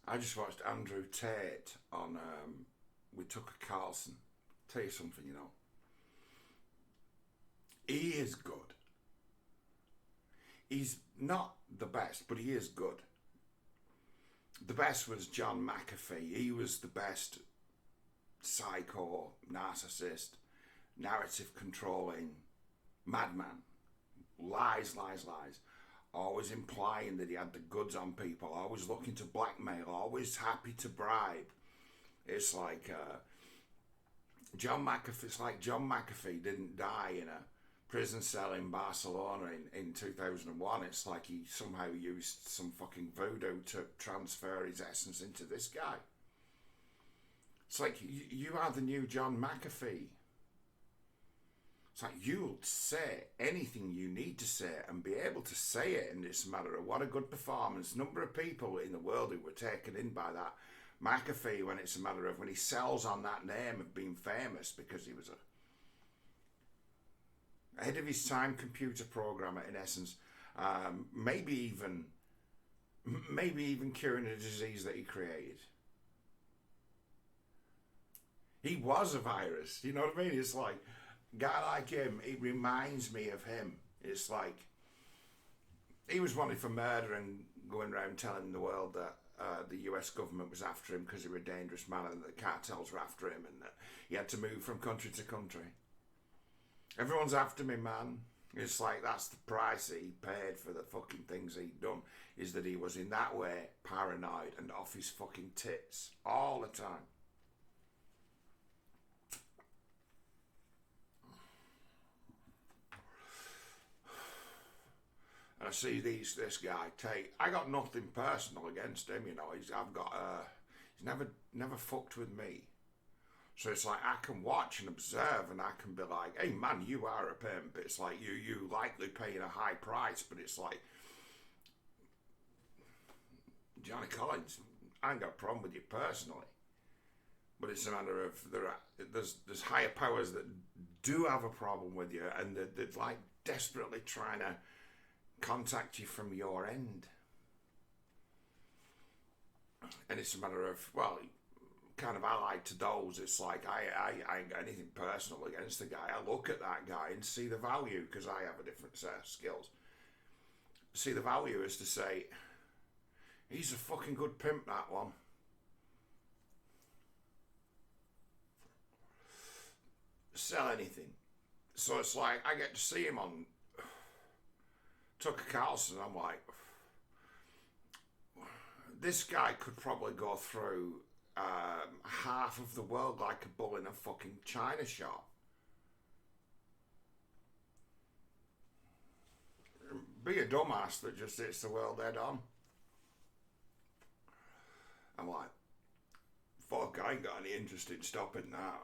I just watched Andrew Tate on with Tucker Carlson. Tell you something, you know. He is good. He's not the best, but he is good. The best was John McAfee. He was the best psycho, narcissist, narrative controlling madman. Lies, lies, lies. Always implying that he had the goods on people. Always looking to blackmail. Always happy to bribe. It's like John McAfee. It's like John McAfee didn't die in a prison cell in Barcelona in 2001. It's like he somehow used some fucking voodoo to transfer his essence into this guy. It's like you are the new John McAfee. It's like you'll say anything you need to say and be able to say it, and it's a matter of what a good performance. Number of people in the world who were taken in by that McAfee, when it's a matter of when he sells on that name of being famous because he was a ahead of his time computer programmer in essence, maybe even curing a disease that he created. He was a virus, you know what I mean? It's like a guy like him, it reminds me of him. It's like he was wanted for murder and going around telling the world that the US government was after him because he was a dangerous man and that the cartels were after him and that he had to move from country to country. Everyone's after me, man. It's like that's the price that he paid for the fucking things he'd done, is that he was in that way paranoid and off his fucking tits all the time. And I see this guy Tate. I got nothing personal against him, you know. He's never fucked with me. So it's like I can watch and observe and I can be like, hey man, you are a pimp. It's like you likely paying a high price, but it's like, Johnny Collins, I ain't got a problem with you personally. But it's a matter of there's higher powers that do have a problem with you and they're like desperately trying to contact you from your end. And it's a matter of, well, kind of allied to those, it's like I ain't got anything personal against the guy. I look at that guy and see the value because I have a different set of skills. See the value is to say, he's a fucking good pimp, that one. Sell anything. So it's like I get to see him on Tucker Carlson. I'm like, this guy could probably go through half of the world like a bull in a fucking china shop. Be a dumbass that just hits the world head on. I'm like, fuck, I ain't got any interest in stopping that.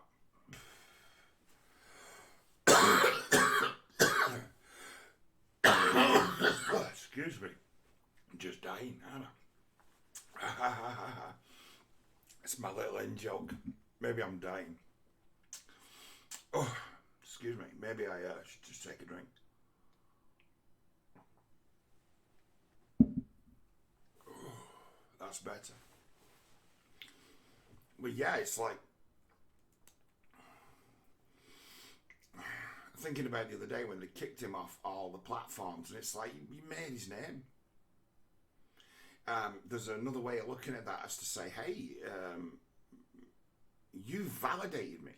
Excuse me. I'm just dying, aren't I? It's my little in joke. Maybe I'm dying. Oh, excuse me. Maybe I should just take a drink. Oh, that's better. But yeah, it's like thinking about the other day when they kicked him off all the platforms, and it's like you made his name. There's another way of looking at that as to say, hey, you validated me.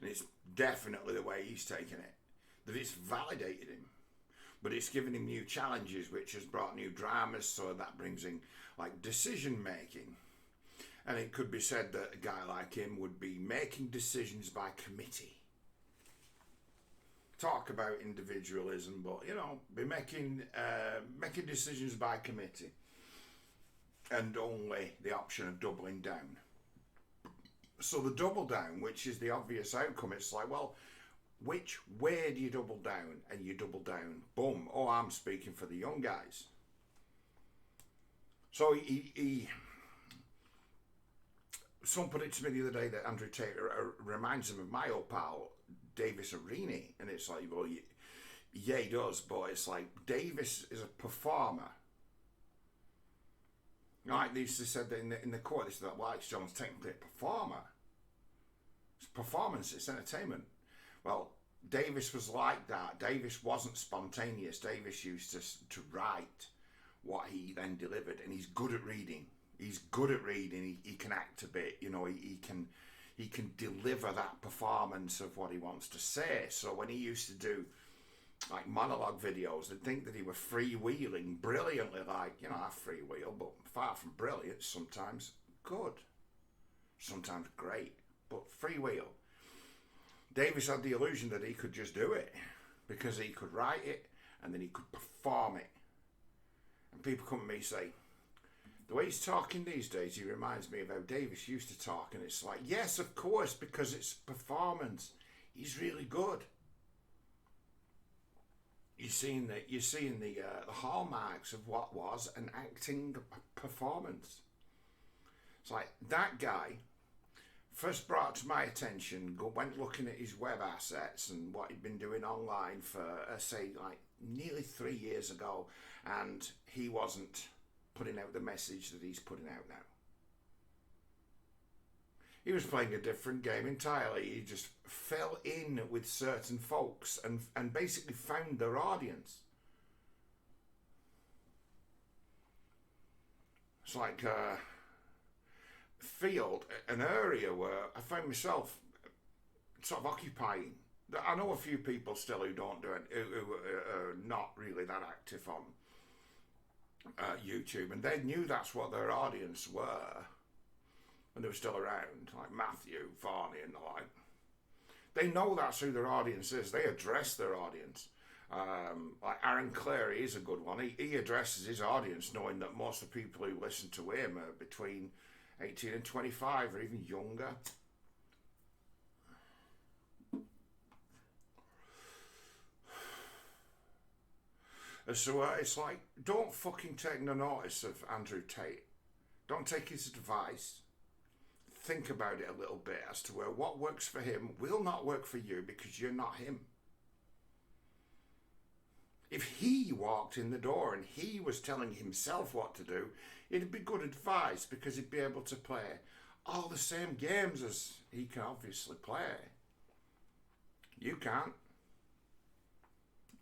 And it's definitely the way he's taken it. That it's validated him. But it's given him new challenges, which has brought new dramas, so that brings in like decision making. And it could be said that a guy like him would be making decisions by committee. Talk about individualism, but you know, be making decisions by committee, and only the option of doubling down. So the double down, which is the obvious outcome, it's like, well, which way do you double down? And you double down, boom. Oh, I'm speaking for the young guys. So he someone put it to me the other day that Andrew Tate reminds him of my old pal Davis Arini, and it's like, well, yeah, he does, but it's like Davis is a performer. Like they used to said that in the court, they said that Alex Jones technically a performer. It's performance, it's entertainment. Well, Davis was like that. Davis wasn't spontaneous. Davis used to write what he then delivered, and he's good at reading. He's good at reading. He can act a bit. You know, he can deliver that performance of what he wants to say. So when he used to do like monologue videos, they'd think that he were freewheeling brilliantly, like, you know, I freewheel, but far from brilliant. Sometimes good, sometimes great, but freewheel. Davis had the illusion that he could just do it because he could write it and then he could perform it. And people come to me and say, the way he's talking these days, he reminds me of how Davis used to talk. And it's like, yes, of course, because it's performance. He's really good. You're seeing the hallmarks of what was an acting performance. It's like that guy first brought to my attention, went looking at his web assets and what he'd been doing online for, say, like nearly 3 years ago, and he wasn't putting out the message that he's putting out now. He was playing a different game entirely. He just fell in with certain folks and basically found their audience. It's like field, an area where I found myself sort of occupying. I know a few people still who don't do it, who are not really that active on YouTube, and they knew that's what their audience were when they were still around, like Matthew, Varney and the like. They know that's who their audience is. They address their audience. Like Aaron Clary is a good one. He addresses his audience knowing that most of the people who listen to him are between 18 and 25 or even younger. So it's like, don't fucking take no notice of Andrew Tate. Don't take his advice. Think about it a little bit as to where what works for him will not work for you because you're not him. If he walked in the door and he was telling himself what to do, it'd be good advice because he'd be able to play all the same games as he can obviously play. You can't.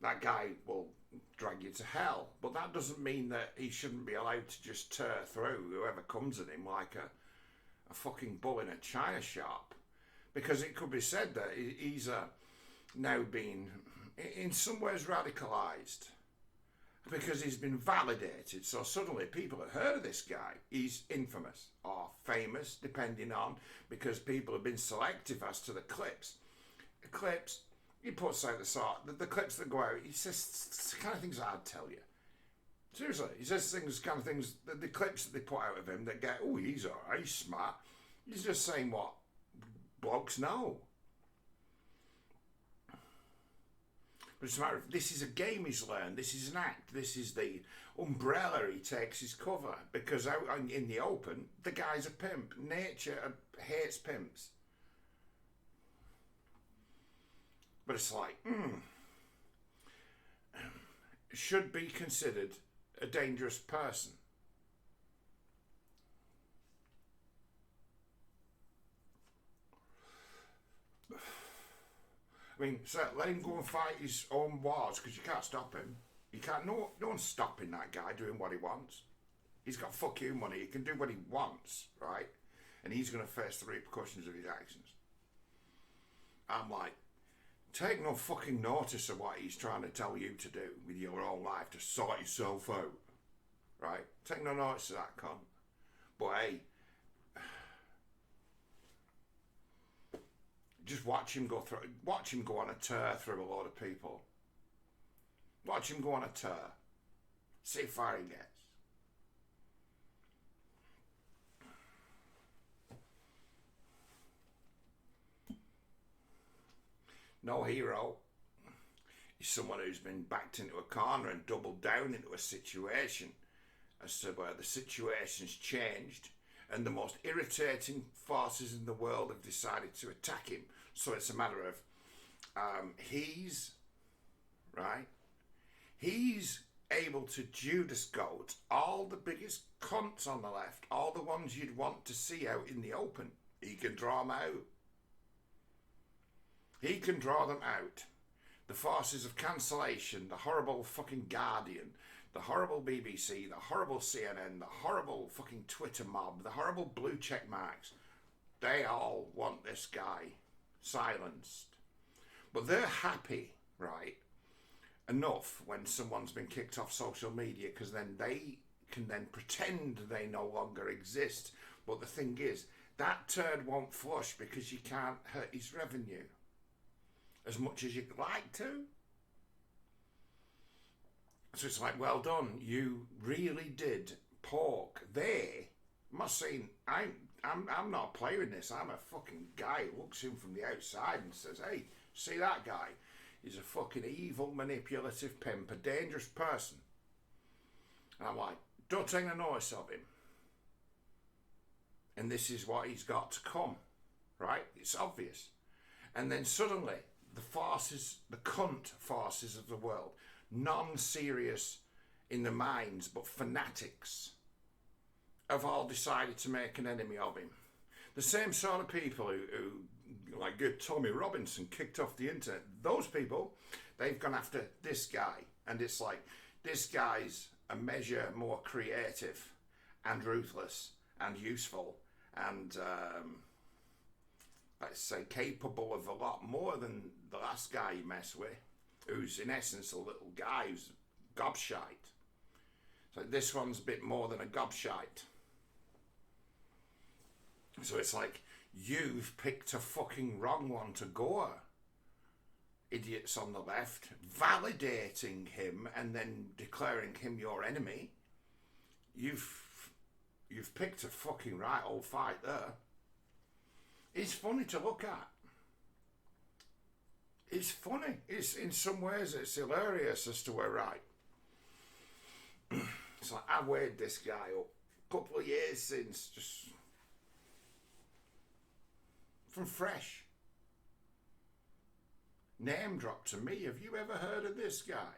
That guy will drag you to hell, but that doesn't mean that he shouldn't be allowed to just tear through whoever comes at him like a fucking bull in a china shop, because it could be said that he's now been in some ways radicalized because he's been validated. So suddenly people have heard of this guy. He's infamous or famous, depending on, because people have been selective as to the clips. The clips, he puts out the clips that go out, he says the kind of things I'd tell you. Seriously, he says kind of things, the clips that they put out of him that get, oh, he's alright, he's smart. He's just saying what blokes know. But it's a matter of, this is a game he's learned, this is an act, this is the umbrella he takes his cover, because out in the open, the guy's a pimp. Nature hates pimps. But it's like, should be considered a dangerous person. I mean, so let him go and fight his own wars, because you can't stop him. You can't. No one's stopping that guy doing what he wants. He's got fuck you money. He can do what he wants, right? And he's going to face the repercussions of his actions. I'm like, take no fucking notice of what he's trying to tell you to do with your own life to sort yourself out, right? Take no notice of that cunt. But hey, just watch him go on a tear through a load of people. Watch him go on a tear. See how far he gets. No hero. He's someone who's been backed into a corner and doubled down into a situation as to where the situation's changed and the most irritating forces in the world have decided to attack him. So it's a matter of he's able to Judas goat all the biggest cunts on the left, all the ones you'd want to see out in the open. He can draw them out. He can draw them out. The forces of cancellation, the horrible fucking Guardian, the horrible BBC, the horrible CNN, the horrible fucking Twitter mob, the horrible blue check marks, they all want this guy silenced. But they're happy, right, enough when someone's been kicked off social media, because then they can then pretend they no longer exist. But the thing is, that turd won't flush because you can't hurt his revenue as much as you'd like to. So it's like, well done, you really did poke there. I'm not saying I'm not a player in this. I'm a fucking guy who looks in from the outside and says, hey, see that guy? He's a fucking evil, manipulative pimp, a dangerous person. And I'm like, don't take no notice of him. And this is what he's got to come, right? It's obvious. And then suddenly, the forces, the cunt forces of the world, non-serious in the minds, but fanatics, have all decided to make an enemy of him. The same sort of people who like good Tommy Robinson kicked off the internet, those people, they've gone after this guy. And it's like, this guy's a measure more creative and ruthless and useful and, let's say, capable of a lot more than the last guy you mess with, who's in essence a little guy who's gobshite. So this one's a bit more than a gobshite. So it's like, you've picked a fucking wrong one to go. Idiots on the left, validating him and then declaring him your enemy. You've picked a fucking right old fight there. It's funny to look at. It's funny. It's in some ways it's hilarious as to we're right. It's like, I weighed this guy up a couple of years since, just from fresh. Name drop to me. Have you ever heard of this guy?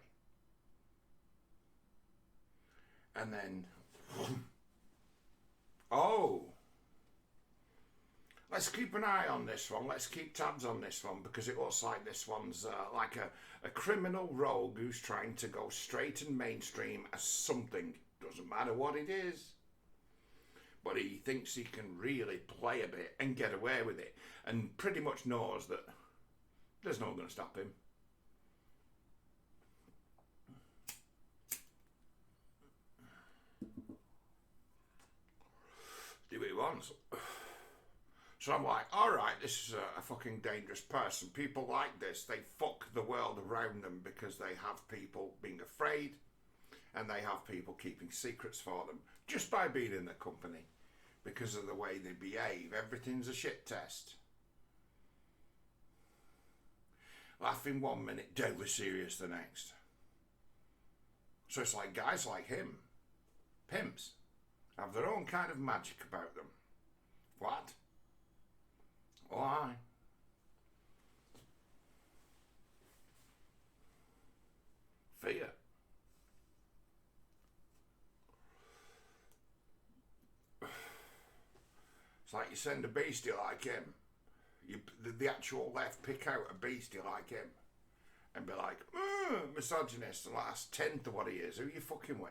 And then, oh, let's keep an eye on this one. Let's keep tabs on this one, because it looks like this one's like a criminal rogue who's trying to go straight and mainstream as something. Doesn't matter what it is. But he thinks he can really play a bit and get away with it. And pretty much knows that there's no one going to stop him. Do what he wants. So I'm like, all right, this is a fucking dangerous person. People like this, they fuck the world around them because they have people being afraid and they have people keeping secrets for them just by being in their company because of the way they behave. Everything's a shit test. Laughing one minute, deadly serious the next. So it's like guys like him, pimps, have their own kind of magic about them. What? Why? Fear. It's like you send a beastie like him. The actual left pick out a beastie like him and be like, misogynist, the last tenth of what he is. Who are you fucking with?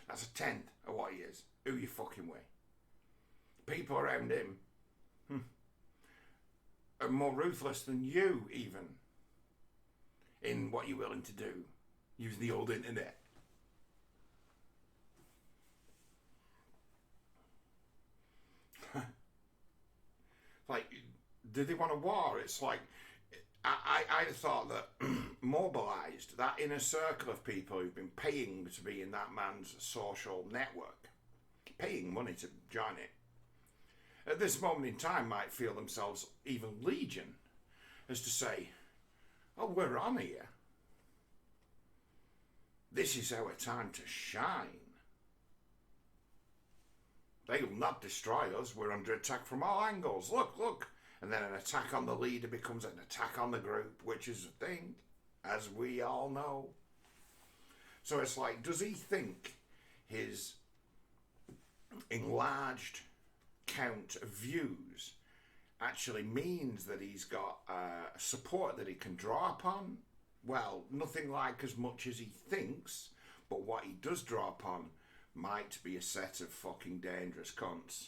That's a tenth of what he is. Who are you fucking with? People around him are more ruthless than you, even, in what you're willing to do. Use the old internet. Like, did they want a war? It's like, I thought that mobilised that inner circle of people who've been paying to be in that man's social network, paying money to join it, at this moment in time might feel themselves even legion, as to say, oh, we're on here. This is our time to shine. They will not destroy us. We're under attack from all angles. Look, And then an attack on the leader becomes an attack on the group, which is a thing, as we all know. So it's like, does he think his enlarged count of views actually means that he's got support that he can draw upon? Well, nothing like as much as he thinks, but what he does draw upon might be a set of fucking dangerous cunts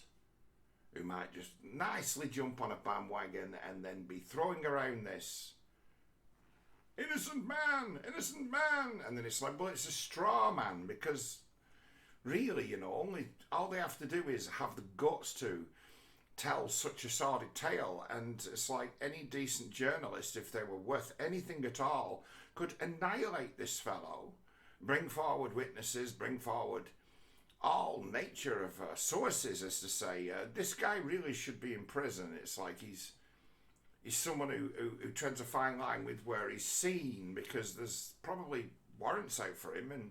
who might just nicely jump on a bandwagon and then be throwing around this innocent man, and then it's like, well, it's a straw man, because really, you know, all they have to do is have the guts to tell such a sordid tale, and it's like any decent journalist, if they were worth anything at all, could annihilate this fellow, bring forward witnesses, bring forward all nature of sources as to say, this guy really should be in prison. It's like he's someone who treads a fine line with where he's seen, because there's probably warrants out for him, and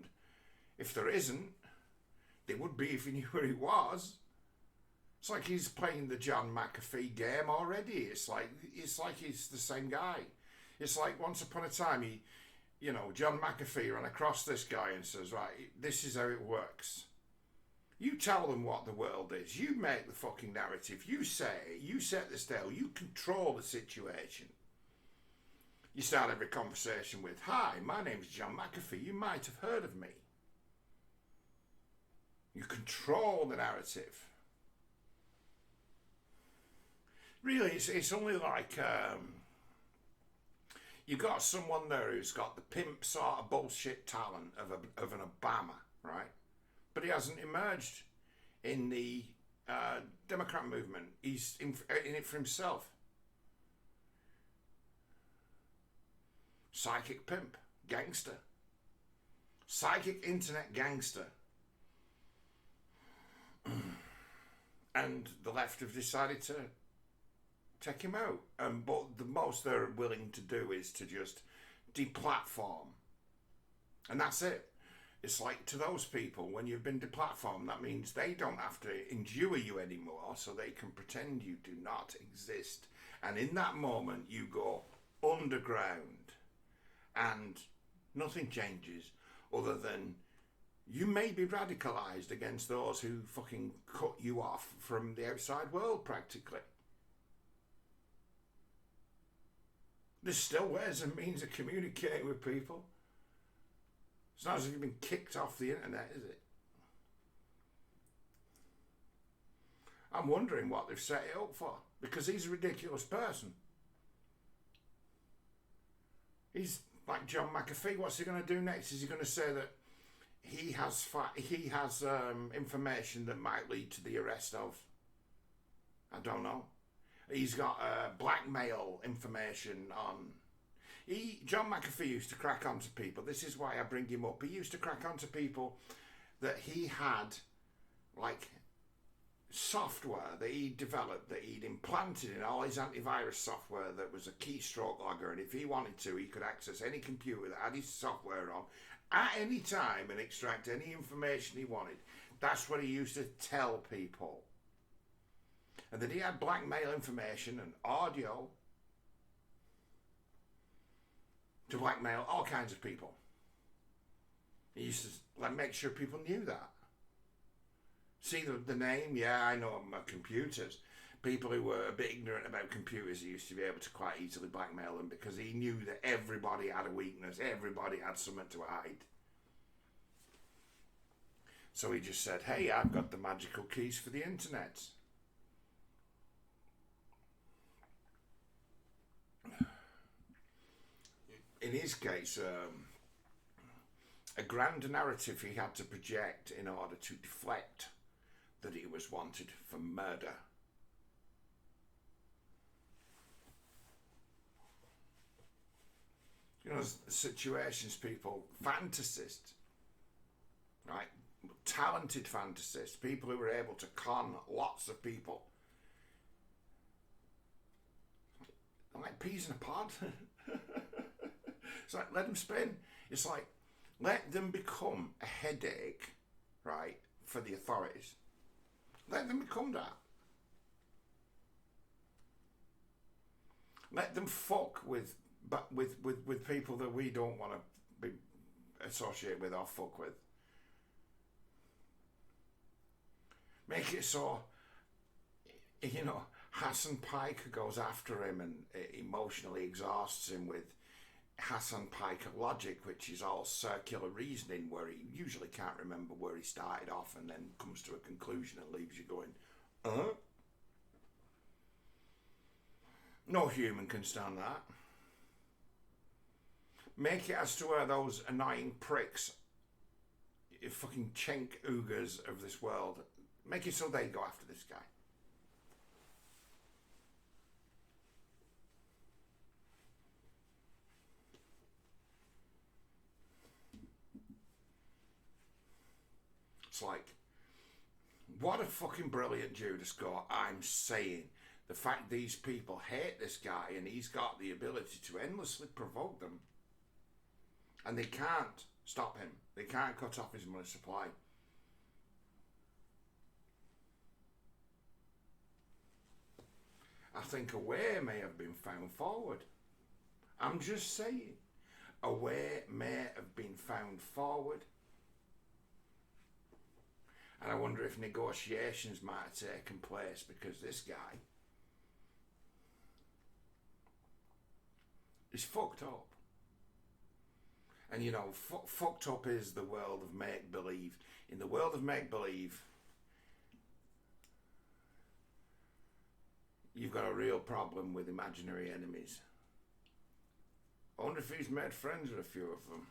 if there isn't, there would be if he knew where he was. It's like he's playing the John McAfee game already. It's like he's the same guy. It's like once upon a time, John McAfee ran across this guy and says, right, this is how it works. You tell them what the world is. You make the fucking narrative. You say it. You set the style. You control the situation. You start every conversation with, hi, my name's John McAfee. You might have heard of me. You control the narrative. Really, it's only like you got someone there who's got the pimp sort of bullshit talent of an Obama, right? But he hasn't emerged in the Democrat movement. He's in it for himself. Psychic pimp, gangster. Psychic internet gangster. And the left have decided to take him out. But the most they're willing to do is to just deplatform. And that's it. It's like, to those people, when you've been deplatformed, that means they don't have to endure you anymore, so they can pretend you do not exist. And in that moment, you go underground, and nothing changes other than you may be radicalized against those who fucking cut you off from the outside world, practically. There's still ways and means of communicating with people. It's not as if you've been kicked off the internet, is it? I'm wondering what they've set it up for, because he's a ridiculous person. He's like John McAfee. What's he going to do next? Is he going to say that he has information that might lead to the arrest of? I don't know. He's got blackmail information on. John McAfee used to crack onto people. This is why I bring him up. He used to crack onto people that he had, like, software that he developed, that he'd implanted in all his antivirus software that was a keystroke logger, and if he wanted to, he could access any computer that had his software on at any time and extract any information he wanted. That's what he used to tell people. And then he had blackmail information and audio to blackmail all kinds of people. He used to make sure people knew that. See the name? Yeah, I know them, computers. People who were a bit ignorant about computers, he used to be able to quite easily blackmail them, because he knew that everybody had a weakness, everybody had something to hide. So he just said, hey, I've got the magical keys for the internet. In his case, a grand narrative he had to project in order to deflect that he was wanted for murder. You know, situations, people, fantasists, right? Talented fantasists, people who were able to con lots of people. Like peas in a pod. It's like, let them spin. It's like, let them become a headache, right, for the authorities. Let them become that. Let them fuck with people that we don't want to be associated with or fuck with. Make it so, you know, Hassan Piker goes after him and emotionally exhausts him with Hassan Piker logic, which is all circular reasoning, where he usually can't remember where he started off and then comes to a conclusion and leaves you going, huh? No human can stand that. Make it as to where those annoying pricks, fucking chink oogers of this world, make it so they go after this guy. It's like, what a fucking brilliant Judas score. I'm saying the fact these people hate this guy and he's got the ability to endlessly provoke them, and they can't stop him. They can't cut off his money supply. I think a way may have been found forward. I'm just saying, a way may have been found forward. And I wonder if negotiations might have taken place, because this guy is fucked up. And you know, fucked up is the world of make-believe. In the world of make-believe, you've got a real problem with imaginary enemies. I wonder if he's made friends with a few of them.